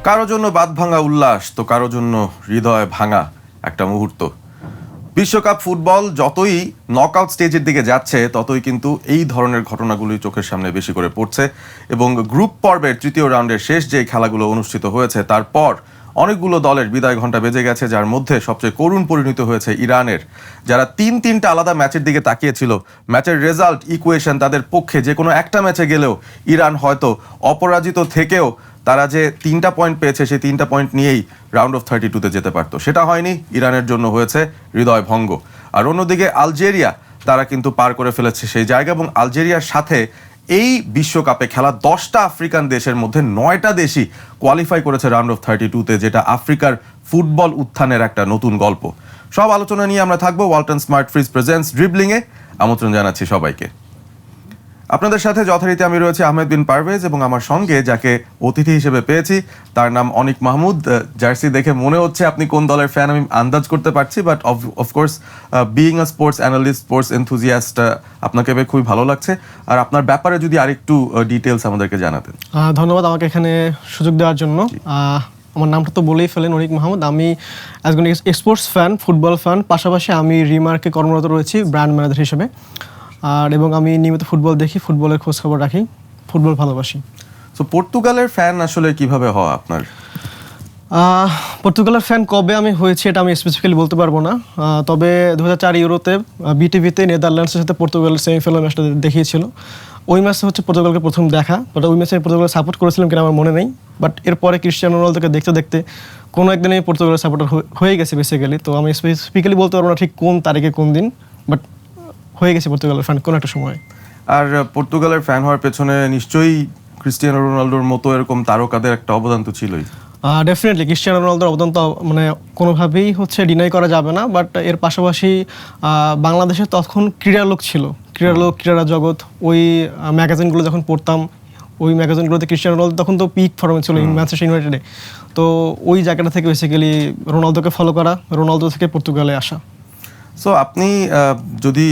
কারো জন্য বাঁধ ভাঙা উল্লাস, তো কারো জন্য হৃদয় ভাঙা একটা মুহূর্ত। বিশ্বকাপ ফুটবল যতই নকআউট স্টেজের দিকে যাচ্ছে, ততই কিন্তু এই ধরনের ঘটনাগুলি চোখের সামনে বেশি করে পড়ছে। এবং গ্রুপ পর্বের তৃতীয় রাউন্ডের শেষ যে খেলাগুলো অনুষ্ঠিত হয়েছে, তারপর অনেকগুলো দলের বিদায় ঘণ্টা বেজে গেছে, যার মধ্যে সবচেয়ে করুণ পরিণত হয়েছে ইরানের, যারা তিনটা আলাদা ম্যাচের দিকে তাকিয়েছিল। ম্যাচের রেজাল্ট ইকুয়েশন তাদের পক্ষে, যে কোনো একটা ম্যাচে গেলেও ইরান হয়তো অপরাজিত থেকেও তারা যে 3টা পয়েন্ট পেয়েছে, সেই 3টা পয়েন্ট নিয়েই রাউন্ড অফ 32-তে যেতে পারতো। সেটা হয়নি, ইরানের জন্য হয়েছে হৃদয় ভঙ্গ। আর অন্যদিকে আলজেরিয়া, তারা কিন্তু পার করে ফেলেছে সেই জায়গা, এবং আলজেরিয়ার সাথে এই বিশ্বকাপে খেলা 10টা আফ্রিকান দেশের মধ্যে 9টা দেশই কোয়ালিফাই করেছে রাউন্ড অফ 32-তে, যেটা আফ্রিকার ফুটবল উত্থানের একটা নতুন গল্প। সব আলোচনা নিয়ে আমরা থাকবো ওয়ালটন স্মার্ট ফ্রিজ প্রেজেন্টস ড্রিবলিংয়ে। আমন্ত্রণ জানাচ্ছি সবাইকে। আপনাদের সাথে যথারীতি আমি রয়েছি আহমেদ বিন পারভেজ, এবং আমার সঙ্গে যাকে অতিথি হিসেবে পেয়েছি তার নাম অনিক মাহমুদ। জার্সি দেখে মনে হচ্ছে আপনি কোন দলের ফ্যান আমি আন্দাজ করতে পারছি, but of course being a sports analyst, sports enthusiast, আপনাকে পেয়ে খুবই ভালো লাগছে। আর আপনার ব্যাপারে যদি আরেকটু ডিটেলস আমাদেরকে জানাতেন। ধন্যবাদ আমাকে এখানে সুযোগ দেওয়ার জন্য। আমার নামটা তো বলেই ফেলেন, অনিক মাহমুদ। আমি একজন স্পোর্টস ফ্যান, ফুটবল ফ্যান, পাশাপাশি আমি রিমার্কে কর্মরত রয়েছি ব্র্যান্ড ম্যানেজার হিসেবে। এবং আমি নিয়মিত ফুটবল দেখি, ফুটবলের খোঁজ খবর রাখি, ফুটবল ভালোবাসি। সো পর্তুগালের ফ্যান আসলে কিভাবে হওয়া আপনার? পর্তুগালের ফ্যান কবে আমি হয়েছি এটা আমি স্পেসিফিক্যালি বলতে পারবো না, তবে 2004 ইউরোতে বিটিভিতে নেদারল্যান্ডসের সাথে পর্তুগালের সেমিফাইনাল ম্যাচটা দেখিয়েছিল। ওই ম্যাচে হচ্ছে পর্তুগালকে প্রথম দেখা, বাট ওই ম্যাচে পর্তুগাল সাপোর্ট করেছিলাম কিনা আমার মনে নেই। বাট এরপরে ক্রিস্টিয়ানো রোনালদোকে দেখতে দেখতে কোনো একদিন আমি পর্তুগালের সাপোর্টার হয়ে গেছে বেসিক্যালি। তো আমি স্পেসিফিক্যালি বলতে পারবো না ঠিক কোন তারিখে কোন দিন, বাট হয়ে গেছে পর্তুগালের ফ্যান কোনো একটা সময়। আর পর্তুগালের ফ্যান হওয়ার পেছনে নিশ্চয়ই ক্রিস্টিয়ানো রোনালদোর মতো এরকম তারকাদের একটা অবদান তো ছিলই। ডেফিনেটলি ক্রিস্টিয়ানো রোনালদোর অবদান তো মানে কোনোভাবেই হচ্ছে ডিনাই করা যাবে না। বাট এর পাশাপাশি বাংলাদেশে তখন ক্রীড়ালোক ছিল, ক্রীড়া জগৎ। ওই ম্যাগাজিনগুলো যখন পড়তাম, ওই ম্যাগাজিনগুলোতে ক্রিস্টিয়ানো রোনালদো তখন তো পিক ফর্মে ছিল ম্যানচেস্টার ইউনাইটেডে। তো ওই জায়গাটা থেকে বেসিক্যালি রোনালদোকে ফলো করা, রোনালদো থেকে পর্তুগালে আসা। সো আপনি যদি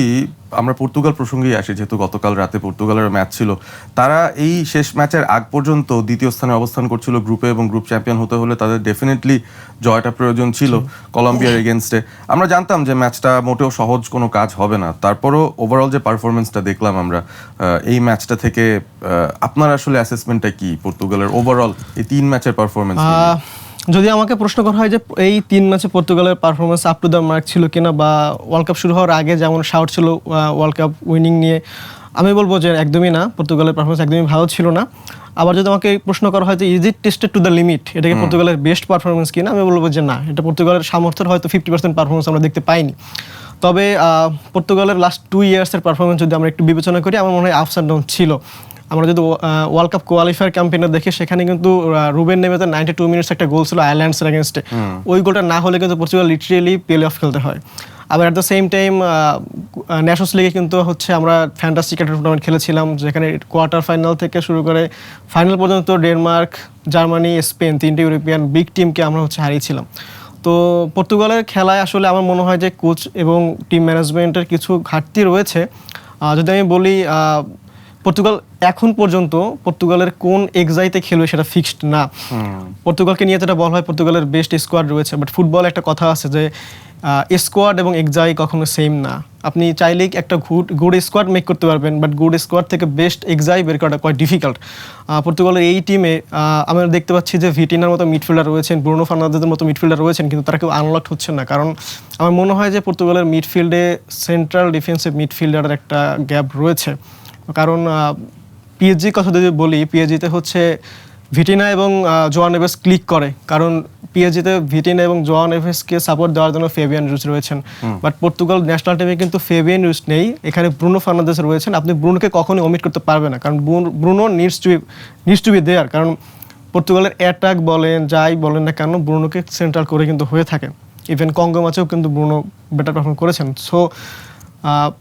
আমরা পর্তুগাল প্রসঙ্গেই আসি, যেহেতু গতকাল রাতে পর্তুগালের ম্যাচ ছিল, তারা এই শেষ ম্যাচের আগ পর্যন্ত দ্বিতীয় স্থানে অবস্থান করছিল গ্রুপে, এবং গ্রুপ চ্যাম্পিয়ন হতে হলে তাদের ডেফিনেটলি জয়টা প্রয়োজন ছিল কলম্বিয়ার এগেনস্টে। আমরা জানতাম যে ম্যাচটা মোটেও সহজ কোনো কাজ হবে না, তারপরও ওভারঅল যে পারফরমেন্সটা দেখলাম আমরা এই ম্যাচটা থেকে, আপনার আসলে অ্যাসেসমেন্টটা কি পর্তুগালের ওভারঅল এই 3 ম্যাচের পারফরমেন্স? যদি আমাকে প্রশ্ন করা হয় যে এই 3 ম্যাচে পর্তুগালের performance up to the mark ছিল কিনা, বা ওয়ার্ল্ড কাপ শুরু হওয়ার আগে যেমন শাউট ছিল ওয়ার্ল্ড কাপ উইনিং নিয়ে, আমি বলবো যে একদমই না, পর্তুগালের পারফরমেন্স একদমই ভালো ছিল না। আবার যদি আমাকে প্রশ্ন করা হয় যে is it tested to the limit, এটা কি পর্তুগালের বেস্ট পারফরমেন্স কিনা, আমি বলবো যে না, এটা পর্তুগালের সামর্থ্যের হয়তো 50% পারফরমেন্স আমরা দেখতে পাইনি। তবে পর্তুগালের লাস্ট 2 ইয়ার্সের পারফরমেন্স যদি আমরা একটু বিবেচনা করি, আমার মনে হয় আপস অ্যান্ড ডাউন ছিল। আমরা যদি ওয়ার্ল্ড কাপ কোয়ালিফায়ার ক্যাম্পেইনে দেখি, সেখানে কিন্তু রুবেন নেভেসের 92 মিনিটস একটা গোল ছিল আয়ারল্যান্ডসের এগেনস্টে। ওই গোলটা না হলে কিন্তু পর্তুগাল লিটারেলি প্লে অফ খেলতে হয়। আবার at the same time Nations লিগে কিন্তু হচ্ছে আমরা ফ্যান্টাস্টিক একটা টুর্নামেন্ট খেলেছিলাম, যেখানে কোয়ার্টার ফাইনাল থেকে শুরু করে ফাইনাল পর্যন্ত ডেনমার্ক, জার্মানি, স্পেন 3টে ইউরোপিয়ান বিগ টিমকে আমরা হচ্ছে হারিয়েছিলাম। তো পর্তুগালের খেলায় আসলে আমার মনে হয় যে কোচ এবং টিম ম্যানেজমেন্টের কিছু ঘাটতি রয়েছে। যদি আমি বলি, পর্তুগাল এখন পর্যন্ত পর্তুগালের কোন এক্সাইতে খেলবে সেটা ফিক্সড না। পর্তুগালকে নিয়ে যেটা বলা হয় পর্তুগালের বেস্ট স্কোয়াড রয়েছে, বাট ফুটবল একটা কথা আছে যে স্কোয়াড এবং এক্সাই কখনো সেম না। আপনি চাইলেই একটা গুড স্কোয়াড মেক করতে পারবেন, বাট গুড স্কোয়াড থেকে বেস্ট এক্সাই বের করাটা কোয়াইট ডিফিকাল্ট। পর্তুগালের এই টিমে আমরা দেখতে পাচ্ছি যে ভিটিনার মতো মিডফিল্ডার রয়েছেন, ব্রুনো ফার্নান্দেজের মতো মিডফিল্ডার রয়েছেন, কিন্তু তারা কেউ আনলক হচ্ছে না। কারণ আমার মনে হয় যে পর্তুগালের মিডফিল্ডে সেন্ট্রাল ডিফেন্সিভ মিডফিল্ডারের একটা গ্যাপ রয়েছে। কারণ পিএসজির কথা যদি বলি, পিএসজিতে হচ্ছে ভিটিনা এবং জোয়ান নেভেস ক্লিক করে, কারণ পিএসজিতে ভিটিনা এবং জোয়ান নেভেসকে সাপোর্ট দেওয়ার জন্য ফেবিয়ান রুইস রয়েছেন। বাট পর্তুগাল ন্যাশনাল টিমে কিন্তু ফেবিয়ান রুইস নেই, এখানে ব্রুনো ফার্নান্দেস রয়েছেন। আপনি ব্রুনোকে কখনোই ওমিট করতে পারবেন না, কারণ Bruno needs to be there. কারণ পর্তুগালের অ্যাটাক বলেন, যাই বলেন না কেন, ব্রুনোকে সেন্ট্রাল করে কিন্তু হয়ে থাকে। ইভেন কঙ্গো ম্যাচেও কিন্তু ব্রুনো বেটার পারফর্ম করেছেন। সো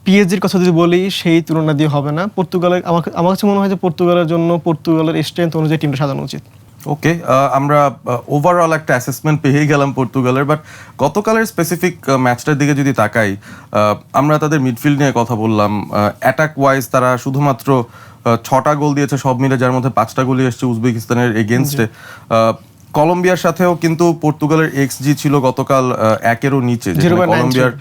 পিএসজির কথা যদি বলি, সেই তুলনা দিয়ে হবে না। পর্তুগালের আমার কাছে মনে হয় যে পর্তুগালের জন্য পর্তুগালের স্ট্রেংথ অনুযায়ী টিমটা সাজানো উচিত। ওকে, আমরা ওভারঅল একটা অ্যাসেসমেন্ট পেয়ে গেলাম পর্তুগালের, বাট গতকালের স্পেসিফিক ম্যাচটার দিকে যদি তাকাই, আমরা তাদের মিডফিল্ড নিয়ে কথা বললাম। অ্যাটাক ওয়াইজ তারা শুধুমাত্র 6টা গোল দিয়েছে সব মিলে, যার মধ্যে 5টা গোলই এসছে উজবেকিস্তানের এগেনস্টে। কলম্বিয়ার সাথেও কিন্তু পর্তুগালের এক্সজি ছিল গতকাল 1-এরও নিচে, যেখানে 0.93 কলম্বিয়ার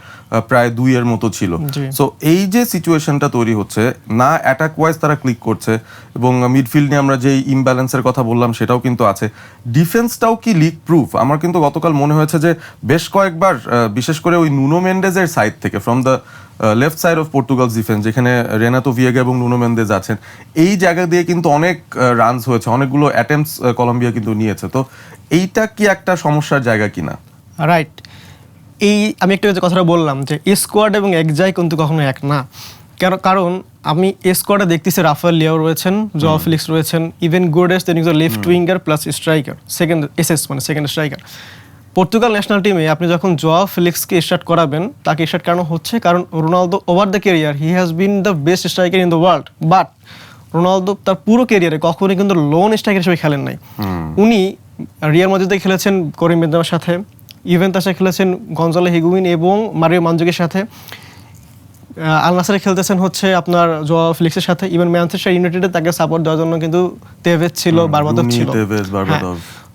প্রায় 2-এর মতো ছিল। জি। সো এই যে সিচুয়েশনটা তৈরি হচ্ছে, না অ্যাটাক ওয়াইজ তারা ক্লিক করছে, এবং মিডফিল্ড নিয়ে আমরা যেই ইমব্যালেন্সের কথা বললাম সেটাও কিন্তু আছে। ডিফেন্সটাও কি লিগ প্রুফ? আমার কিন্তু গতকাল মনে হয়েছে যে বেশ কয়েকবার বিশেষ করে ওই নুনো মেন্ডেজের সাইড থেকে, from the left side of Portugal's defence, যেখানে রেনাতো ভিয়েগা এবং নুনো মেন্ডেজ আছেন, এই জায়গা দিয়ে কিন্তু অনেক রানস হয়েছে, অনেকগুলো অ্যাটেম্পটস কলম্বিয়া কিন্তু নিয়েছে। তো এইটা কি একটা সমস্যার জায়গা কিনা? রাইট, এই আমি একটা যে কথাটা বললাম যে স্কোয়াড এবং একজাই কিন্তু কখনো এক না। কারণ আমি স্কোয়াডে দেখতেছি রাফায়েল লিয়াও রয়েছেন, জোয়াও ফেলিক্স রয়েছেন, ইভেন গোডেস তিনি left winger plus striker, second SS মানে সেকেন্ড স্ট্রাইকার। পর্তুগাল ন্যাশনাল টিমে আপনি যখন জোয়াও ফেলিক্সকে স্টার্ট করাবেন, তাকে স্টার্ট করানো হচ্ছে কারণ Ronaldo over the career he has been the best striker in the world, but Ronaldo তার পুরো ক্যারিয়ারে কখনোই কিন্তু লোন স্ট্রাইকার হিসেবে খেলেন নাই। উনি রিয়াল মাদ্রিদে খেলেছেন করিম বেনজেমার সাথে, ইভেন্টাসে খেলেছেন গঞ্জালো হিগুইন এবং মারিও মানজুকির সাথে, আল নাসেরে খেলতেছেন হচ্ছে আপনার জোয়াও ফেলিক্সের সাথে, ইভেন ম্যানচেস্টার ইউনাইটেডে তাকে সাপোর্ট দেওয়ার জন্য কিন্তু তেভেজ ছিল, বারবাদোভ ছিল। হ্যাঁ,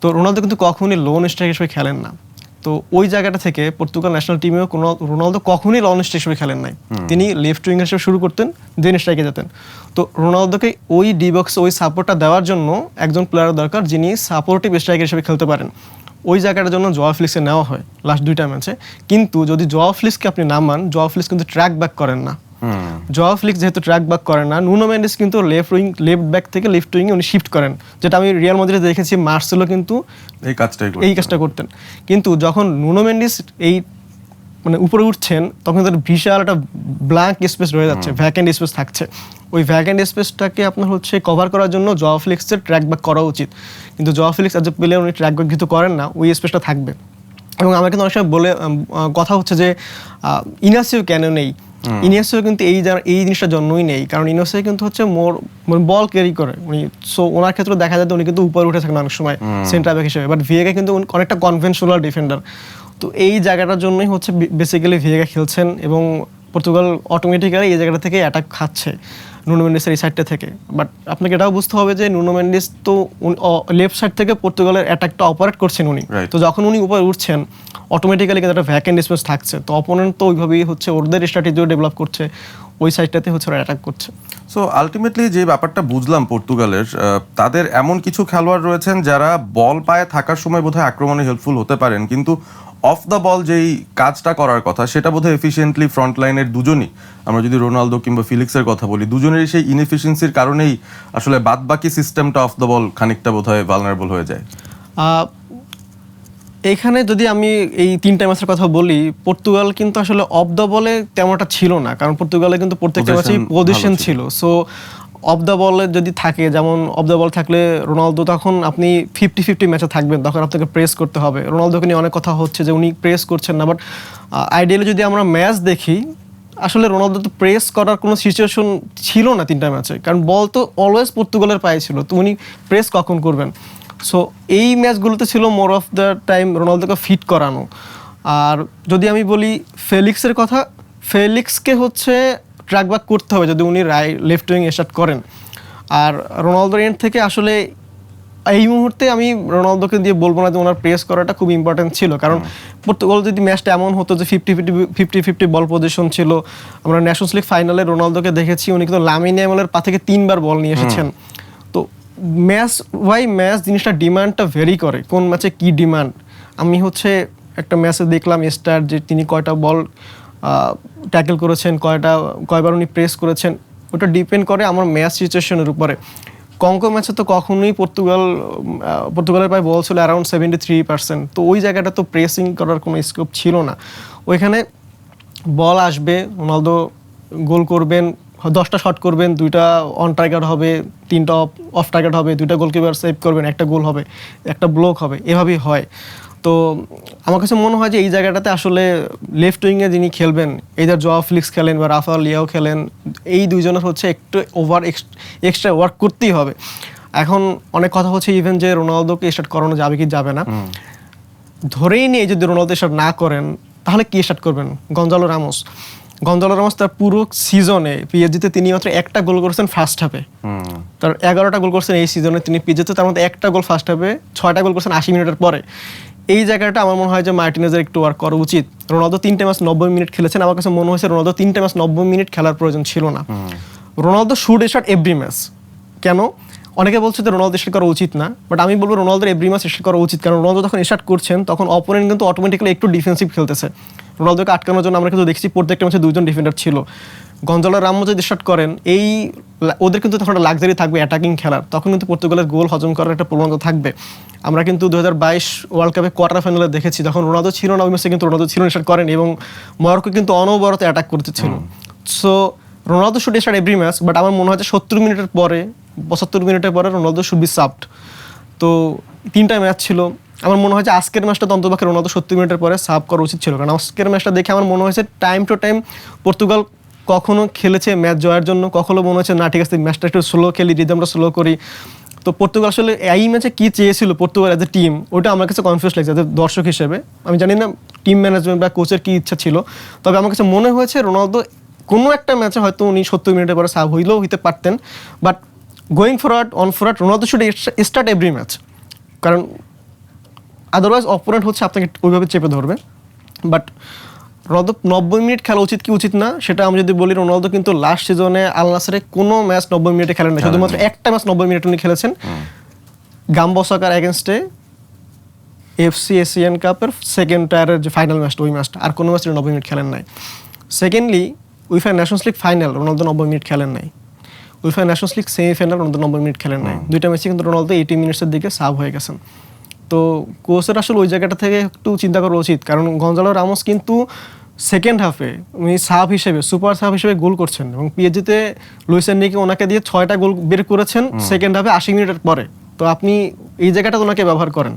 তো রোনালদো কিন্তু কখনোই লোন স্ট্রাইকার হিসেবে খেলেন না। তো ওই জায়গাটা থেকে পর্তুগাল ন্যাশনাল টিমেও কোনো রোনালদো কখনোই লোন স্ট্রাইকার হিসেবে খেলেন নাই। তিনি লেফট উইঙ্গার হিসেবে শুরু করতেন, দেন স্ট্রাইকে যেতেন। তো রোনালদোকে ওই ডি বক্সে ওই সাপোর্টটা দেওয়ার জন্য একজন প্লেয়ার দরকার যিনি সাপোর্টিভ স্ট্রাইকার হিসেবে খেলতে পারেন। ওই জায়গাটার জন্য জোয়াও ফেলিক্সকে নেওয়া হয় লাস্ট 2টা ম্যাচে। কিন্তু যদি জোয়াও ফেলিক্সকে আপনি নামান, জোয়াও ফেলিক্স কিন্তু ট্র্যাক ব্যাক করেন না। জোয়াও ফেলিক্স যেহেতু ট্র্যাক ব্যাক করেন না, নুনো মেন্ডেস কিন্তু লেফট ব্যাক থেকে লেফট উইংয়ে উনি শিফট করেন, যেটা আমি রিয়াল মাদ্রিদে দেখেছি। মার্সেলো কিন্তু এই কাজটা করতেন। কিন্তু যখন নুনো মেন্ডেস এই মানে উপরে উঠছেন, তখন তার বিশাল একটা ব্ল্যাঙ্ক স্পেস রয়ে যাচ্ছে, ভ্যাকেন্ট স্পেস থাকছে। ওই ভ্যাকেন্ট স্পেসটাকে আপনার হচ্ছে কভার করার জন্য জোয়াও ফেলিক্সের ট্র্যাক ব্যাক করা উচিত। কিন্তু Joao Felix as a player উনি ট্র্যাক ব্যাক যেহেতু করেন না, ওই স্পেসটা থাকবে। এবং আমার কিন্তু অনেক সময় কথা হচ্ছে যে ইনাসিও কেন নেই। ইনিয়েস্তা কিন্তু এই জিনিসটার জন্যই নেই, কারণ ইনিয়েস্তা কিন্তু হচ্ছে বল ক্যারি করে উনি। সো ওনার ক্ষেত্রে দেখা যায় উনি কিন্তু উপরে উঠে থাকেন অনেক সময় সেন্টার ব্যাক হিসেবে, বাট ভিয়েগা কিন্তু অনেকটা কনভেনশনাল ডিফেন্ডার। তো এই জায়গাটার জন্যই হচ্ছে বেসিক্যালি ভিয়েগা খেলছেন, এবং পর্তুগাল অটোমেটিক্যালি এই জায়গাটা থেকে অ্যাটাক খাচ্ছে নুনো মেন্ডেসের এই সাইডটা থেকে। বাট আপনাকে এটাও বুঝতে হবে যে নুনো মেন্ডেস তো লেফট সাইড থেকে পর্তুগালের অ্যাটাকটা অপারেট করছেন উনি। তো যখন উনি উপরে উঠছেন, অটোমেটিক্যালি কিন্তু একটা ভ্যাকেন্ট স্পেস থাকছে। তো অপোনেন্ট তো ওইভাবেই হচ্ছে ওদের স্ট্র্যাটেজিও ডেভেলপ করছে, ওই সাইডটাতে হচ্ছে ওরা অ্যাটাক করছে। সো আলটিমেটলি যে ব্যাপারটা বুঝলাম পর্তুগালের, তাদের এমন কিছু খেলোয়াড় রয়েছেন যারা বল পায়ে থাকার সময় বোধহয় আক্রমণে হেল্পফুল হতে পারেন, কিন্তু অফ দ্য বল যেই কাজটা করার কথা সেটা বোধহয় এফিসিয়েন্টলি ফ্রন্ট লাইনের দুজনই, আমরা যদি রোনালদো কিংবা ফিলিক্সের কথা বলি, দুজনেরই সেই ইনএফিসিয়েন্সির কারণেই আসলে বাদবাকি সিস্টেমটা অফ দ্য বল খানিকটা বোধহয় ভালনারেবল হয়ে যায়। এইখানে যদি আমি এই 3টা ম্যাচের কথা বলি, পর্তুগাল কিন্তু আসলে অফ দ্য বলে তেমনটা ছিল না, কারণ পর্তুগালে কিন্তু প্রত্যেকটা ম্যাচেই পজিশন ছিল। সো অফ দ্য বলে যদি থাকে, যেমন অফ দ্য বল থাকলে রোনালদো, তখন আপনি 50-50 ম্যাচে থাকবেন, তখন আপনাকে প্রেস করতে হবে। রোনালদোকে নিয়ে অনেক কথা হচ্ছে যে উনি প্রেস করছেন না, বাট আইডিয়ালি যদি আমরা ম্যাচ দেখি, আসলে রোনালদো তো প্রেস করার কোনো সিচুয়েশন ছিল না 3টা ম্যাচে, কারণ বল তো অলওয়েজ পর্তুগালের পায়ে ছিল। তো উনি প্রেস কখন করবেন? সো এই ম্যাচগুলোতে ছিল মোর অফ দ্য টাইম রোনালদোকে ফিট করানো। আর যদি আমি বলি ফেলিক্সের কথা, ফেলিক্সকে হচ্ছে ট্র্যাক ব্যাক করতে হবে যদি উনি লেফট উইং স্টার্ট করেন। আর রোনালদোর এন্ড থেকে আসলে এই মুহূর্তে আমি রোনালদোকে দিয়ে বলবো না যে ওনার প্রেস করাটা খুব ইম্পর্টেন্ট ছিল, কারণ পর্তুগাল যদি ম্যাচটা এমন হতো যে 50-50 বল পজিশন ছিল। আমরা ন্যাশনস লিগ ফাইনালে রোনালদোকে দেখেছি, উনি কিন্তু লামিন ইয়ামালের পা থেকে 3বার বল নিয়ে এসেছেন। তো ম্যাচ বাই ম্যাচ জিনিসটা ডিমান্ডটা ভেরি করে, কোন ম্যাচে কি ডিমান্ড। আমি হচ্ছে একটা ম্যাচে দেখলাম স্টার যে তিনি কয়টা বল ট্যাকেল করেছেন, কয়বার উনি প্রেস করেছেন, ওটা ডিপেন্ড করে আমার ম্যাচ সিচুয়েশনের উপরে। কঙ্গো ম্যাচে তো কখনোই পর্তুগালের প্রায় বল ছিল অ্যারাউন্ড 73%। তো ওই জায়গাটা তো প্রেসিং করার কোনো স্কোপ ছিল না। ওইখানে বল আসবে, রোনালদো গোল করবেন, 10টা শট করবেন, 2টা অন টার্গেট হবে, 3টা অফ টার্গেট হবে, 2টা গোলকিপার সেভ করবেন, একটা গোল হবে, একটা ব্লক হবে, এভাবেই হয়। তো আমার কাছে মনে হয় যে এই জায়গাটাতে আসলে লেফট উইংয়ে যিনি খেলবেন, এইদার জোয়াও ফেলিক্স খেলেন বা রাফায়েল লিয়াও খেলেন, এই দুইজনের হচ্ছে একটু এক্সট্রা ওয়ার্ক করতেই হবে। এখন অনেক কথা হচ্ছে ইভেন যে রোনালদোকে স্টার্ট করানো যাবে কি যাবে না। ধরেই নিয়ে যদি রোনালদো স্টার্ট না করেন, তাহলে কি স্টার্ট করবেন? Gonzalo Ramos. গঞ্জালো রামোস তার পুরো সিজনে পিএসজিতে তিনি মাত্র একটা গোল করেছেন ফার্স্ট হাফে, তার 11টা গোল করছেন এই সিজনে তিনি পিএসজিতে, তার মধ্যে একটা গোল ফার্স্ট হাফে, 6টা গোল করছেন 80 মিনিটের পরে। এই জায়গাটা আমার মনে হয় যে মার্টিনেজের একটু ওয়ার্ক করা উচিত। রোনালদো 3টে ম্যাচ 90 মিনিট খেলেছেন, আমার কাছে মনে হয়েছে রোনালদো 3টে ম্যাচ 90 মিনিট খেলার প্রয়োজন ছিল না। Ronaldo should start every match. কেন? অনেকে বলছে যে রোনালদো স্টার্ট করা উচিত না, বাট আমি বলবো রোনালদোর এভরি ম্যাচ স্টার্ট করা উচিত, কারণ রোনালদো যখন স্টার্ট করছেন তখন অপোনেন্ট কিন্তু অটোমেটিক্যালি একটু ডিফেন্সিভ খেলতেছে। রোনালদোকে আটকানোর জন্য আমরা কিন্তু দেখছি প্রত্যেকটা ম্যাচে 2জন ডিফেন্ডার ছিল। গঞ্জালো রামোস যদি স্টার্ট করেন, ওদের কিন্তু তখন একটা লাক্সারি থাকবে অ্যাটাকিং খেলার, তখন কিন্তু পর্তুগালের গোল হজম করার একটা প্রবণতা থাকবে। আমরা কিন্তু 2022 ওয়ার্ল্ড কাপে কোয়ার্টার ফাইনালে দেখেছি, যখন রোনালদো ছিল না ওই ম্যাচে কিন্তু রোনালদো ছিল স্টার্ট করেন এবং মরক্কো কিন্তু অনবরত অ্যাটাক করতেছিল। So Ronaldo should start every match, but আমার মনে হয় যে 70 মিনিটের পরে 75 মিনিটের পরে রোনালদো শুড বি সাবড। তো 3টা ম্যাচ ছিল, আমার মনে হয় যে আজকের ম্যাচটা অন্ততপক্ষে রোনালদো 70 মিনিটের পরে সাব করা উচিত ছিল, কারণ আজকের ম্যাচটা দেখে আমার মনে হয়েছে টাইম টু টাইম পর্তুগাল কখনো খেলেছে ম্যাচ জয়ের জন্য, কখনো মনে হচ্ছে না ঠিক আছে ম্যাচটা একটু স্লো খেলি, রিদমটা স্লো করি। তো পর্তুগাল আসলে এই ম্যাচে কী চেয়েছিল পর্তুগাল এজ এ টিম, ওটা আমার কাছে কনফিউজ লাগছে এজ এ দর্শক হিসেবে। আমি জানি না টিম ম্যানেজমেন্ট বা কোচের কী ইচ্ছা ছিল, তবে আমার কাছে মনে হয়েছে রোনালদো কোনো একটা ম্যাচে হয়তো উনি 70 মিনিটের পরে সাব হইলেও হইতে পারতেন, but going forward on forward Ronaldo should start every match, কারণ আদারওয়াইজ অপোনেন্ট হচ্ছে আপনাকে ওইভাবে চেপে ধরবে। বাট রোনালদো 90 মিনিট খেলা উচিত কি উচিত না সেটা আমি যদি বলি, রোনালদো কিন্তু লাস্ট সিজনে আল নাসরে কোনো ম্যাচ 90 মিনিটে খেলেন না, শুধুমাত্র একটা ম্যাচ 90 মিনিট উনি খেলেছেন, গাম্বো সকার এগেনস্টে এফসি এশিয়ান কাপের সেকেন্ড টায়ারের যে ফাইনাল ম্যাচটা, ওই ম্যাচটা, আর কোনো ম্যাচে 90 মিনিট খেলেন নাই। Secondly UEFA Nations league final Ronaldo 90 minute খেলেন নাই, UEFA Nations league semifinal Ronaldo 90 minute খেলেন নাই। 2টা ম্যাচে কিন্তু রোনালদো 80 মিনিটসের দিকে সাব হয়ে গেছেন। তো কোচের আসলে ওই জায়গাটা থেকে একটু চিন্তা করা উচিত, কারণ গঞ্জালো রামোস কিন্তু সেকেন্ড হাফে উনি সাব হিসেবে সুপার সাব হিসেবে গোল করছেন এবং পিএসজিতে লুইস এনরিকে ওনাকে দিয়ে 6টা গোল বের করেছেন সেকেন্ড হাফে 80 মিনিটের পরে। তো আপনি এই জায়গাটা ওনাকে ব্যবহার করেন,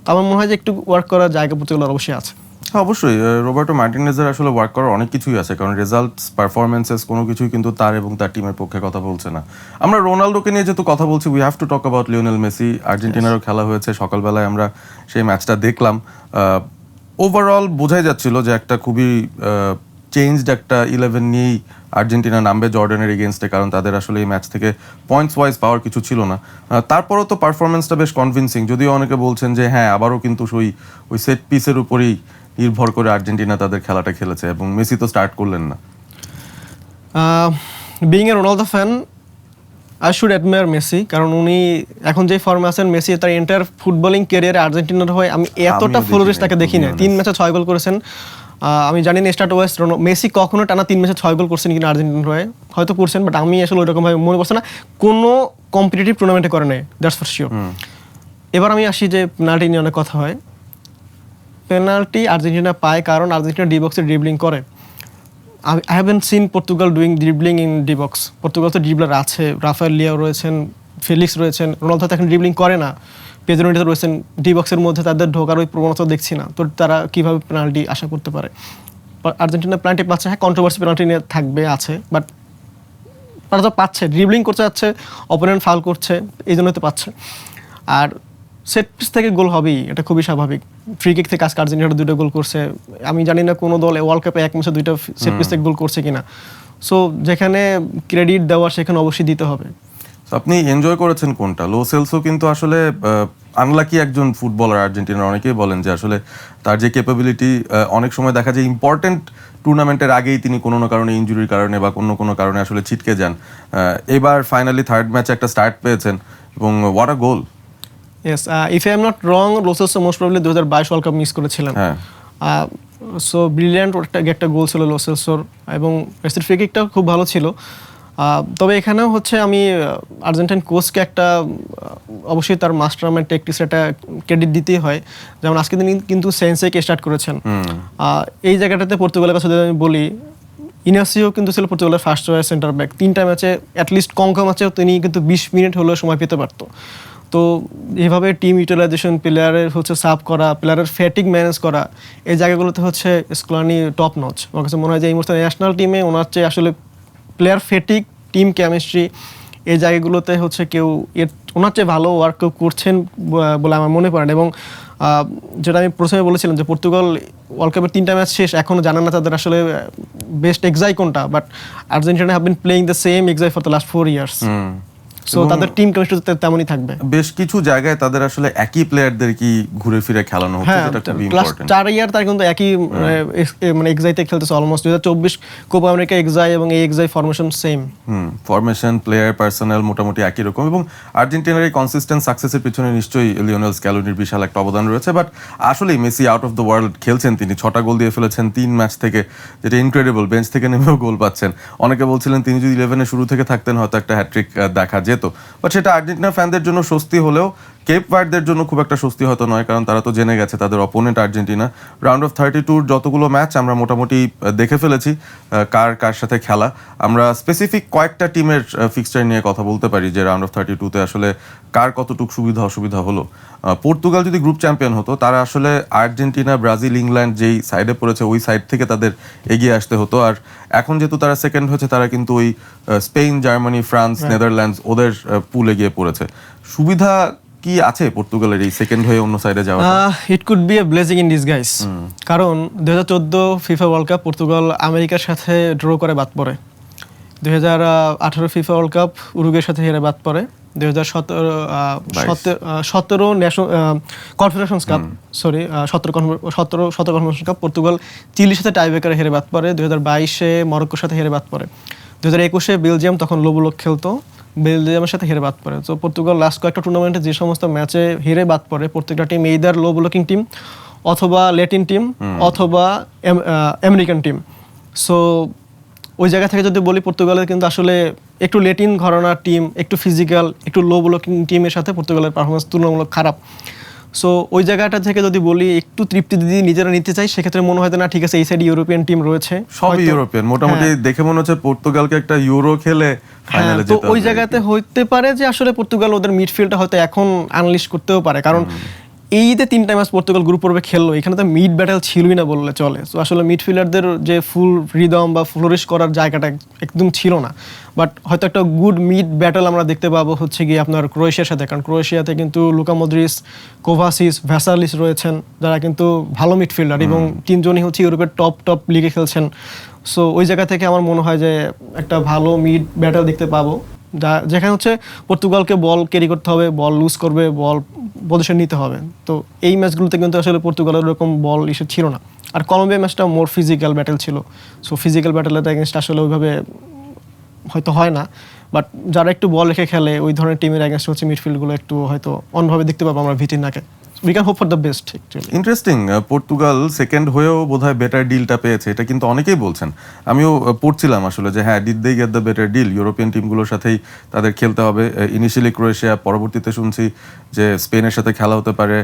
তো আমার মনে হয় যে একটু ওয়ার্ক করার জায়গা পর্তুগালের অবশ্যই আছে। হ্যাঁ, অবশ্যই রোবার্টো মার্টিনেজের আসলে ওয়ার্ক করার অনেক কিছুই আছে, কারণ রেজাল্টস পারফরমেন্সেস কোনো কিছুই কিন্তু তার এবং তার টিমের পক্ষে কথা বলছে না। আমরা রোনালদোকে নিয়ে যেহেতু কথা বলছি, we have to talk about Lionel Messi. আর্জেন্টিনারও খেলা হয়েছে, সকালবেলায় আমরা সেই ম্যাচটা দেখলাম। ওভারঅল বোঝাই যাচ্ছিল যে একটা খুবই চেঞ্জড একটা 11 নিয়েই আর্জেন্টিনা নামবে জর্ডানের এগেনস্টে, কারণ তাদের আসলে এই ম্যাচ থেকে পয়েন্টস ওয়াইজ পাওয়ার কিছু ছিল না। তারপরও তো পারফরমেন্সটা বেশ কনভিন্সিং, যদিও অনেকে বলছেন যে হ্যাঁ আবারও কিন্তু ওই সেট পিসের উপরেই নির্ভর করে আর্জেন্টিনা তাদের খেলাটা খেলেছে এবং মেসি তো স্টার্ট করলেন না। Being a Ronaldo fan, I should admire Messi, কারণ উনি এখন যে ফর্মে আছেন, মেসি তার এন্টায়ার ফুটবলিং ক্যারিয়ারে আর্জেন্টিনার হয়ে আমি এতটা ফ্লোরিশ তাকে দেখি না। 3 ম্যাচে 6 গোল করেছেন। আমি জানি না স্টার্ট ওয়াইজ মেসি কখনো টানা 3 ম্যাচে 6 গোল করছেন কিনা আর্জেন্টিনার হয়ে, হয়তো করছেন, বাট আমি আসলে ওইরকমভাবে মনে করছি না কোনো কম্পিটিটিভ টুর্নামেন্টে করে নেই, দ্যাটস ফর শিওর। এবার আমি আসি যে পেনাল্টি নিয়ে অনেক কথা হয়। পেনাল্টি আর্জেন্টিনা পায় কারণ আর্জেন্টিনা ডি বক্সে ড্রিবলিং করে। I haven't seen Portugal doing dribbling in D box. Portugal তো ড্রিবলার আছে, রাফায়েল লিয়াও রয়েছেন, ফেলিক্স রয়েছেন, রোনালদো তো এখন ড্রিবলিং করে না, পেদ্রো নেটো রয়েছেন, ডি বক্সের মধ্যে তাদের ঢোকার ওই প্রবণতা দেখছি না। তো তারা কীভাবে পেনাল্টি আশা করতে পারে? আর্জেন্টিনা পেনাল্টি পাচ্ছে, হ্যাঁ কন্ট্রোভার্সি পেনাল্টি নিয়ে থাকবে আছে, বাট তারা তো পাচ্ছে, ড্রিবলিং করতে যাচ্ছে, অপোনেন্ট ফাউল করছে, এই জন্যই তো পাচ্ছে। আর সেট পিস থেকে গোল হবেই, এটা খুবই স্বাভাবিক। ফ্রি কিক থেকে আজকে আর্জেন্টিনা 2টা গোল করছে, আমি জানি না কোনো দল ওয়ার্ল্ড কাপে এক ম্যাচে 2টা সেট পিস থেকে গোল করছে কিনা। সো যেখানে ক্রেডিট দেওয়া সেখানে অবশ্যই দিতে হবে। আপনি এনজয় করেছেন কোনটা? লো সেলসও কিন্তু আসলে আনলাকি একজন ফুটবলার, আর্জেন্টিনার অনেকেই বলেন যে আসলে তার যে ক্যাপাবিলিটি, অনেক সময় দেখা যায় ইম্পর্টেন্ট টুর্নামেন্টের আগেই তিনি কোনো না কারণে ইনজুরির কারণে বা কোনো কারণে আসলে ছিটকে যান। এবার ফাইনালি থার্ড ম্যাচে একটা স্টার্ট পেয়েছেন এবং what a goal. Yes, if I am not wrong, Lo Celso most probably 2022 world cup miss করেছিলেন। সো ব্রিলিয়ান্ট একটা গোল ছিল লো সেলসোর, এবং মেসির ফ্রি কিকটাও খুব ভালো ছিল। তবে এখানেও হচ্ছে আমি আর্জেন্টাইন কোচকে একটা অবশ্যই তার মাস্টার মাইন্ড টেকটিক্স একটা ক্রেডিট দিতেই হয়। যেমন আজকে তিনি কিন্তু সেন্সেকে স্টার্ট করেছেন। এই জায়গাটাতে পর্তুগালের কাছে যদি আমি বলি, ইনাসিও কিন্তু ছিল পর্তুগালের ফার্স্ট চয়েস সেন্টার ব্যাক। 3টা ম্যাচে অ্যাটলিস্ট কঙ্কা ম্যাচেও তিনি কিন্তু 20 মিনিট হলেও সময় পেতে পারতো। তো এভাবে টিম ইউটিলাইজেশন, প্লেয়ারের হচ্ছে সাব করা, প্লেয়ারের ফ্যাটিক ম্যানেজ করা, এই জায়গাগুলোতে হচ্ছে স্কলানি টপ নচ। আমার কাছে মনে হয় যে এই মুহূর্তে ন্যাশনাল টিমে ওনার চেয়ে আসলে প্লেয়ার ফেটিক, টিম কেমিস্ট্রি, এই জায়গাগুলোতে হচ্ছে কেউ ওনার চেয়ে ভালো ওয়ার্ক করছেন বলে আমার মনে পড়ে। এবং যেটা আমি প্রথমে বলেছিলাম যে পর্তুগাল ওয়ার্ল্ড কাপের 3টা ম্যাচ শেষ, এখনো জানে না তাদের আসলে বেস্ট এক্সাই কোনটা, but Argentina have been playing the same XI for the last 4 years. So তাদের টিম কেমিস্ট্রি তেমনই থাকবে। বেশ কিছু জায়গায় তাদের আসলে একই প্লেয়ারদের কি ঘুরে ফিরে খেলানো হচ্ছে, যেটা খুবই ইম্পর্টেন্ট। 4 ইয়ার তার কিন্তু একই মানে এক্সাইতে খেলতেছে অলমোস্ট। 2024 কোপা আমেরিকা এক্সাই এবং এই XI formation same. Formation, player, personal মোটামুটি একই রকম, এবং আর্জেন্টিনার এই কনসিস্টেন্ট সাকসেসের পিছনে নিশ্চয়ই লিওনেল স্ক্যালোনির বিশাল একটা অবদান রয়েছে। বাট আসলেই Messi out of the world খেলছেন, তিনি 6টা গোল দিয়ে ফেলেছেন 3 ম্যাচ থেকে, যেটা ইনক্রেডিবল। বেঞ্চ থেকে নেমেও গোল পাচ্ছেন। অনেকে বলছিলেন তিনি যদি 11-এ শুরু থেকে থাকতেন হয়তো একটা হ্যাট্রিক দেখা যেত। বাট সেটা আর্জেন্টিনা ফ্যানদের জন্য স্বস্তি হলেও কেপ ভার্ডেদের জন্য খুব একটা স্বস্তি হয়তো নয়, কারণ তারা তো জেনে গেছে তাদের অপোনেন্ট আর্জেন্টিনা। রাউন্ড অফ 32 যতগুলো ম্যাচ আমরা মোটামুটি দেখে ফেলেছি কার কার সাথে খেলা। আমরা স্পেসিফিক কয়েকটা টিমের ফিক্সচার নিয়ে কথা বলতে পারি যে রাউন্ড অফ 32-তে আসলে কার কতটুকু সুবিধা অসুবিধা হলো। পর্তুগাল যদি গ্রুপ চ্যাম্পিয়ন হতো, তারা আসলে আর্জেন্টিনা, ব্রাজিল, ইংল্যান্ড যেই সাইডে পড়েছে ওই সাইড থেকে তাদের এগিয়ে আসতে হতো। আর এখন যেহেতু তারা সেকেন্ড হয়েছে, তারা কিন্তু ওই স্পেন, জার্মানি, ফ্রান্স, নেদারল্যান্ডস ওদের পুলে গিয়ে পড়েছে। সুবিধা কি আছে পর্তুগালের এই সেকেন্ড হয়ে অন্য সাইডে যাওয়া? It could B A blazing in disguise. কারণ 2014 ফিফা ওয়ার্ল্ড কাপ পর্তুগাল আমেরিকার সাথে ড্র করে বাদ পড়ে। 2018 ফিফা ওয়ার্ল্ড কাপ উরুগুয়ের সাথে হেরে বাদ পড়ে। 2017 national Confederations cup, sorry 17 confederation cup Portugal চিলির সাথে টাইব্রেকারে হেরে বাদ পড়ে। 2022-এ মরক্কোর সাথে হেরে বাদ পড়ে। 2021-এ বেলজিয়াম তখন লোবলোক খেলতো, বেলজিয়ামের সাথে হেরে বাদ পড়ে। তো পর্তুগাল লাস্ট কয়েকটা টুর্নামেন্টে যে সমস্ত ম্যাচে হেরে বাদ পড়ে, প্রত্যেকটা টিম এইদার লো ব্লকিং টিম অথবা ল্যাটিন টিম অথবা আমেরিকান টিম। সো ওই জায়গা থেকে যদি বলি, পর্তুগালের কিন্তু আসলে একটু ল্যাটিন ঘরানার টিম, একটু ফিজিক্যাল, একটু লো ব্লকিং টিমের সাথে পর্তুগালের পারফরমেন্স তুলনামূলক খারাপ। সো ওই জায়গাটা থেকে যদি বলি একটু তৃপ্তি যদি নিজেরা নিতে চাই, সেক্ষেত্রে মনে হয় না ঠিক আছে এই সাইডে ইউরোপিয়ান টিম রয়েছে, সবই ইউরোপিয়ান মোটামুটি। দেখে মনে হচ্ছে পর্তুগালকে একটা ইউরো খেলে ফাইনালে যেতে তো ওই জায়গাতে হইতে পারে যে আসলে পর্তুগাল ওদের মিডফিল্ডটা হয়তো এখন আনলিশ করতেও পারে। কারণ এই যে 3টা ম্যাচ পর্তুগাল গ্রুপ পর্বে খেললো, এখানে তো মিড ব্যাটেল ছিলই না বললে চলে। তো আসলে মিডফিল্ডারদের যে ফুল রিদম বা ফ্লোরিশ করার জায়গাটা একদম ছিল না। বাট হয়তো একটা গুড মিড ব্যাটেল আমরা দেখতে পাবো হচ্ছে গিয়ে আপনার ক্রোয়েশিয়ার সাথে। কারণ ক্রোয়েশিয়াতে কিন্তু লুকা মদ্রিচ, কোভাসিচ, ভ্যাসালিস রয়েছেন, যারা কিন্তু ভালো মিডফিল্ডার এবং 3 জনই হচ্ছে ইউরোপের টপ লিগে খেলছেন। সো ওই জায়গা থেকে আমার মনে হয় যে একটা ভালো মিড ব্যাটেল দেখতে পাবো, যেখানে হচ্ছে পর্তুগালকে বল ক্যারি করতে হবে, বল লুজ করবে, বল পজিশন নিতে হবে। তো এই ম্যাচগুলোতে কিন্তু আসলে পর্তুগালের এরকম বল ইস্যু ছিল না। আর কলম্বিয়া ম্যাচটা মোর ফিজিক্যাল ব্যাটেল ছিল। সো ফিজিক্যাল ব্যাটেলের এগেনস্ট আসলে ওইভাবে হয়তো হয় না। বাট যারা একটু বল রেখে খেলে, ওই ধরনের টিমের এগেনস্ট হচ্ছে মিডফিল্ডগুলো একটু হয়তো অন্যভাবে দেখতে পাবো আমরা ভিটিনাকে। We can hope for the best. Interesting, Portugal second হয়েও বোধহয় বেটার ডিলটা পেয়েছে, এটা কিন্তু অনেকেই বলছেন। আমিও পড়ছিলাম আসলে যে হ্যাঁ, did they get the better deal, European টিমগুলোর সাথেই তাদের খেলতে হবে। ইনিশিয়ালি ক্রোয়েশিয়া, পরবর্তীতে শুনছি যে স্পেনের সাথে খেলা হতে পারে,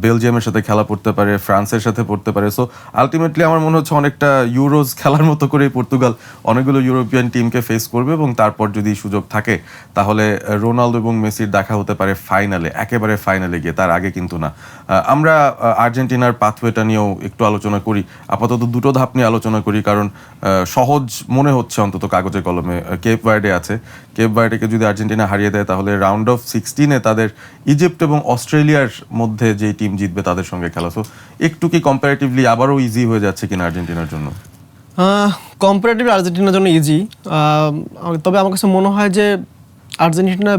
বেলজিয়ামের সাথে খেলা পড়তে পারে, ফ্রান্সের সাথে পড়তে পারে। সো আলটিমেটলি আমার মনে হচ্ছে অনেকটা ইউরোজ খেলার মতো করেই পর্তুগাল অনেকগুলো ইউরোপিয়ান টিমকে ফেস করবে, এবং তারপর যদি সুযোগ থাকে তাহলে রোনালদো এবং মেসির দেখা হতে পারে ফাইনালে, একেবারে ফাইনালে গিয়ে, তার আগে কিন্তু না। আমরা আর্জেন্টিনার পাথওয়েটা নিয়েও একটু আলোচনা করি। আপাতত 2টো ধাপ নিয়ে আলোচনা করি, কারণ সহজ মনে হচ্ছে অন্তত কাগজে কলমে। কেপ ভার্ডে আছে, কেপ ভার্ডেকে যদি আর্জেন্টিনা হারিয়ে দেয় তাহলে রাউন্ড অফ 16-এ তাদের ইজিপ্ট এবং অস্ট্রেলিয়ার মধ্যে যেই টিম জিতবে তাদের সঙ্গে খেলা। সো একটু কি কম্পারেটিভলি আবারও ইজি হয়ে যাচ্ছে কিনা আর্জেন্টিনার জন্য? কম্পারেটিভলি আর্জেন্টিনার জন্য ইজি, তবে আমার কাছে মনে হয় যে Argentina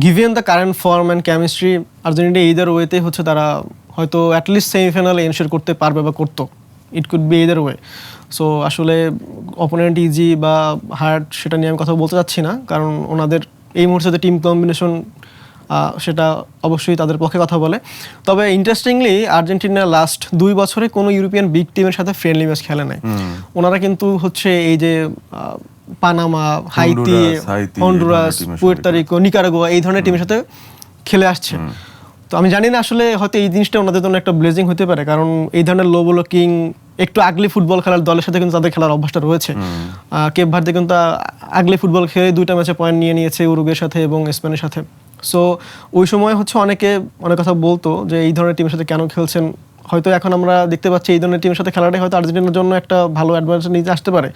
given the current form and chemistry, Argentina either ওয়েতে হচ্ছে তারা হয়তো অ্যাটলিস্ট সেমিফাইনালে এনশিওর করতে পারবে বা করতো। It could be either way. So আসলে অপোনেন্ট ইজি বা হার্ড সেটা নিয়ে আমি কথা বলতে চাচ্ছি না, কারণ ওনাদের এই মুহূর্তে টিম কম্বিনেশন সেটা অবশ্যই তাদের পক্ষে কথা বলে। তবে ইন্টারেস্টিংলি আর্জেন্টিনা লাস্ট 2 বছরে কোনো ইউরোপিয়ান বিগ টিমের সাথে ফ্রেন্ডলি ম্যাচ খেলে নাই। ওনারা কিন্তু হচ্ছে এই যে Panama, Haiti, Honduras, Puerto Rico, Nicaragua এই ধরনের টিমের সাথে খেলে আসছে। তো আমি জানি না আসলে হয়তো এই জিনিসটা ওনাদের জন্য একটা ব্লেজিং হতে পারে, কারণ এই ধরনের লো ব্লকিং একটু আগলি ফুটবল খেলার দলের সাথে কিন্তু তাদের খেলার অভ্যাসটা রয়েছে। কেপ ভার্দে কিন্তু আগলি ফুটবল খেলে 2টা ম্যাচে পয়েন্ট নিয়ে নিয়েছে উরুগুয়ের সাথে এবং স্পেনের সাথে। সো ওই সময় হচ্ছে অনেকে অনেক কথা বলতো যে এই ধরনের টিমের সাথে কেন খেলছেন। হয়তো এখন আমরা দেখতে পাচ্ছি এই ধরনের টিমের সাথে খেলাটাই হয়তো আর্জেন্টিনার জন্য একটা ভালো অ্যাডভান্টেজ নিতে আসতে পারে,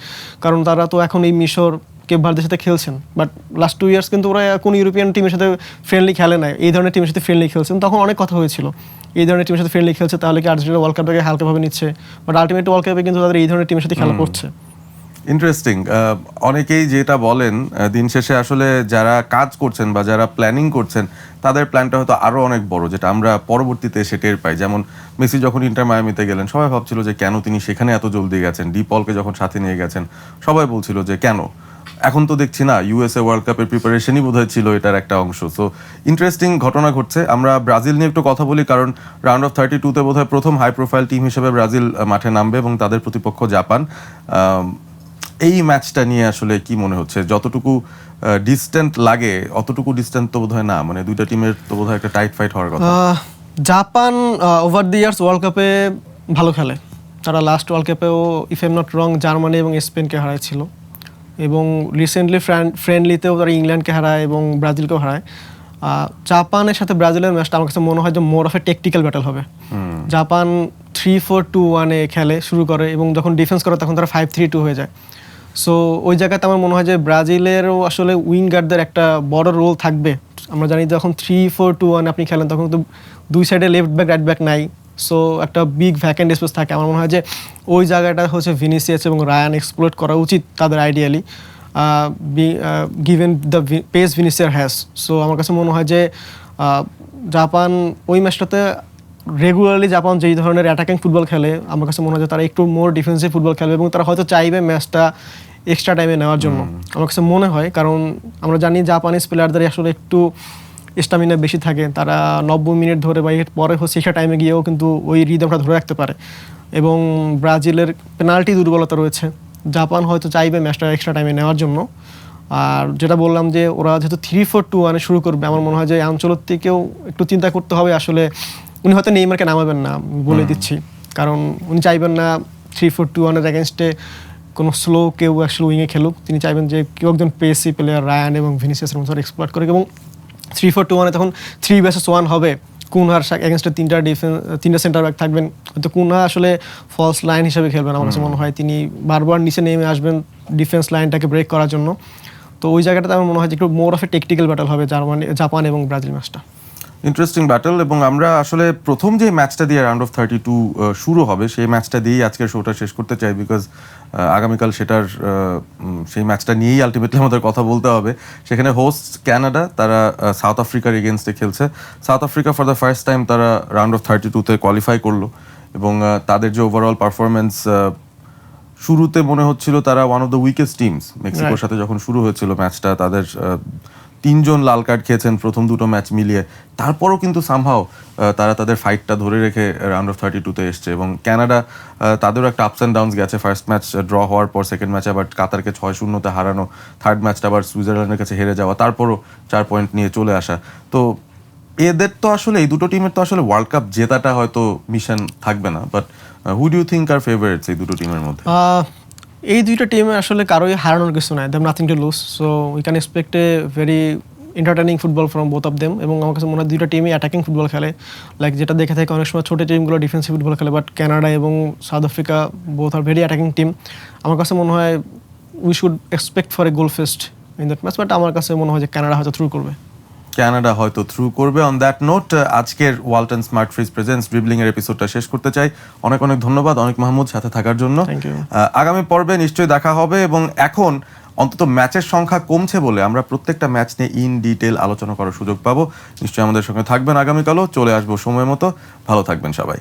কারণ তারা তো এখন এই মিশর কেপ ভার্দের সাথে খেলছেন, বাট লাস্ট 2 ইয়ার্স কিন্তু ওরা কোনো ইউরোপিয়ান টিমের সাথে ফ্রেন্ডলি খেলে না, এই ধরনের টিমের সাথে ফ্রেন্ডলি খেলছেন। তখন অনেক কথা হয়েছিল এই ধরনের টিমের সাথে ফ্রেন্ডলি খেলছে তাহলে কি আর্জেন্টিনা ওয়ার্ল্ড কাপটাকে হালকাভাবে নিচ্ছে, বাট আলটিমেট ওয়ার্ল্ড কাপে কিন্তু তাদের এই ধরনের টিমের সাথে খেলা পড়ছে। ইন্টারেস্টিং। অনেকেই যেটা বলেন দিন শেষে আসলে যারা কাজ করছেন বা যারা প্ল্যানিং করছেন তাদের প্ল্যানটা হয়তো আরো অনেক বড়, যেটা আমরা পরবর্তীতে এসে টের পাই। যেমন মেসি যখন ইন্টার মায়ামিতে গেলেন সবাই ভাবছিল যে কেন তিনি সেখানে এত জলদি গেছেন, ডি পলকে যখন সাথে নিয়ে গেছেন সবাই বলছিল যে কেন। এখন তো দেখছি না, ইউএসএ ওয়ার্ল্ড কাপের প্রিপারেশনই বোধহয় ছিল এটার একটা অংশ। সো ইন্টারেস্টিং ঘটনা ঘটছে। আমরা ব্রাজিল নিয়ে একটু কথা বলি, কারণ রাউন্ড অফ 32-তে বোধহয় প্রথম হাই প্রোফাইল টিম হিসেবে ব্রাজিল মাঠে নামবে এবং তাদের প্রতিপক্ষ জাপান। এই ম্যাচটা নিয়ে আসলে কি মনে হচ্ছে? যতটুকু ডিস্টেন্ট লাগে অতটুকু ডিস্টেন্ট তো বোধহয় না, মানে দুইটা টিমের তো বোধহয় একটা টাইট ফাইট হওয়ার কথা। Japan over the years world কাপে ভালো খেলে, তারা লাস্ট ওয়ার্ল্ড কাপেও if I'm not wrong Germany এবং স্পেনকে হারাইছিল, এবং রিসেন্টলি ফ্রেন্ডলিতেও তারা ইংল্যান্ডকে হারায় এবং ব্রাজিলকেও হারায়। জাপানের সাথে ব্রাজিলের ম্যাচটা আমার কাছে মনে হয় যে more of A tactical battle হবে। জাপান 3-4-2-1-এ খেলে শুরু করে এবং যখন ডিফেন্স করে তখন তারা 5-3-2 হয়ে যায়। সো ওই জায়গাতে আমার মনে হয় যে ব্রাজিলেরও আসলে উইঙ্গারদের একটা বড় রোল থাকবে। আমরা জানি যখন 3-4-2-1 আপনি খেলেন তখন তো দুই সাইডে লেফট ব্যাক রাইট ব্যাক নাই, সো একটা বিগ ভ্যাকেন্ট স্পেস থাকে। আমার মনে হয় যে ওই জায়গাটা হচ্ছে ভিনিসিয়াস এবং রায়ান এক্সপ্লোর করা উচিত তাদের ideally, given the pace Vinicius has. So আমার কাছে মনে হয় যে জাপান ওই ম্যাচটাতে রেগুলারলি জাপান যেই ধরনের অ্যাটাকিং ফুটবল খেলে আমার কাছে মনে হয় যে তারা একটু মোর ডিফেন্সিভ ফুটবল খেলবে এবং তারা হয়তো চাইবে ম্যাচটা এক্সট্রা টাইমে নেওয়ার জন্য। আমার কাছে মনে হয়, কারণ আমরা জানি জাপানিজ প্লেয়ারদের আসলে একটু স্টামিনা বেশি থাকে, তারা 90 মিনিট ধরে বা এর পরে হচ্ছে এক্সট্রা টাইমে গিয়েও কিন্তু ওই রিদমটা ধরে রাখতে পারে। এবং ব্রাজিলের পেনাল্টি দুর্বলতা রয়েছে, জাপান হয়তো চাইবে ম্যাচটা এক্সট্রা টাইমে নেওয়ার জন্য। আর যেটা বললাম যে ওরা যেহেতু 3-4-2-1 শুরু করবে, আমার মনে হয় যে আঞ্চলতিকেও একটু চিন্তা করতে হবে। আসলে উনি হয়তো নেইমারকে নামাবেন না, বলে দিচ্ছি, কারণ উনি চাইবেন না 3-4-2-1-এর এগেনস্টে কোনো স্লো কেউ আসলে উইংয়ে খেলুক। তিনি চাইবেন যে কেউ একজন পেসি প্লেয়ার রায়ান এবং ভিনিসিয়াসের মতো এক্সপ্লয়েট করে, এবং 3-4-2-1-এ তখন 3 vs 1 হবে। কুনহার এগেনস্টে তিনটা সেন্টার ব্যাক থাকবেন, হয়তো কুনহা আসলে ফলস লাইন হিসেবে খেলবেন। আমার কাছে মনে হয় তিনি বারবার নিচে নেমে আসবেন ডিফেন্স লাইনটাকে ব্রেক করার জন্য। তো ওই জায়গাটাতে আমার মনে হয় যে একটু more of A tactical battle হবে জাপান এবং ব্রাজিল ম্যাচটা। Interesting battle. এবং আমরা আসলে প্রথম যে ম্যাচটা দিয়ে রাউন্ড অফ 32 শুরু হবে সেই ম্যাচটা দিয়েই আজকের শোটা শেষ করতে চাই, বিকজ আগামীকাল সেটার সেই ম্যাচটা নিয়েই আলটিমেটলি আমাদের কথা বলতে হবে। সেখানে হোস্ট কানাডা, তারা সাউথ আফ্রিকার এগেনস্টে খেলছে। South Africa for the first time তারা রাউন্ড অফ 32-তে কোয়ালিফাই করলো, এবং তাদের যে ওভারঅল পারফরমেন্স, শুরুতে মনে হচ্ছিল তারা one of the weakest teams. মেক্সিকোর সাথে যখন শুরু হয়েছিল ম্যাচটা, তাদের 3 জন লাল কার্ড খেয়েছেন প্রথম দুটো ম্যাচ মিলিয়ে, তারপরও কিন্তু সামহাও তারা তাদের ফাইটটা ধরে রেখে রাউন্ড অফ 32-তে এসছে। এবং কানাডা, তাদেরও একটা আপস অ্যান্ড ডাউনস গেছে। ফার্স্ট ম্যাচ ড্র হওয়ার পর সেকেন্ড ম্যাচে আবার কাতারকে 6-0-তে হারানো, থার্ড ম্যাচটা আবার সুইজারল্যান্ডের কাছে হেরে যাওয়া, তারপরও 4 পয়েন্ট নিয়ে চলে আসা। তো এদের তো আসলে এই দুটো টিমের তো আসলে ওয়ার্ল্ড কাপ জেতাটা হয়তো মিশন থাকবে না, but who do you think are favourites এই দুটো টিমের মধ্যে? এই দুইটা টিমে আসলে কারোই হারানোর কিছু নাই, them nothing to lose. So we can expect a very entertaining football from both of them. এবং আমার কাছে মনে হয় দুইটা টিমই অ্যাটাকিং ফুটবল খেলে, লাইক যেটা দেখে থাকে অনেক সময় ছোটো টিমগুলো ডিফেন্সিভ ফুটবল খেলে, বাট কানাডা এবং south Africa both are very attacking team. আমার কাছে মনে হয় we should expect for a goal fest in that match, but আমার কাছে মনে হয় যে কানাডা হয়তো থ্রু করবে। কানাডা হয়তো থ্রু করবে। অন দ্যাট নোট আজকের Walton smart fridge presents dribbling এর এপিসোডটা শেষ করতে চাই। অনেক অনেক ধন্যবাদ অনেক মাহমুদ সাথে থাকার জন্য। Thank you. আগামী পর্বে নিশ্চয়ই দেখা হবে, এবং এখন অন্তত ম্যাচের সংখ্যা কমছে বলে আমরা প্রত্যেকটা ম্যাচ নিয়ে ইন ডিটেল আলোচনা করার সুযোগ পাবো। নিশ্চয়ই আমাদের সঙ্গে থাকবেন আগামীকালও। চলে আসবো সময় মতো। ভালো থাকবেন সবাই।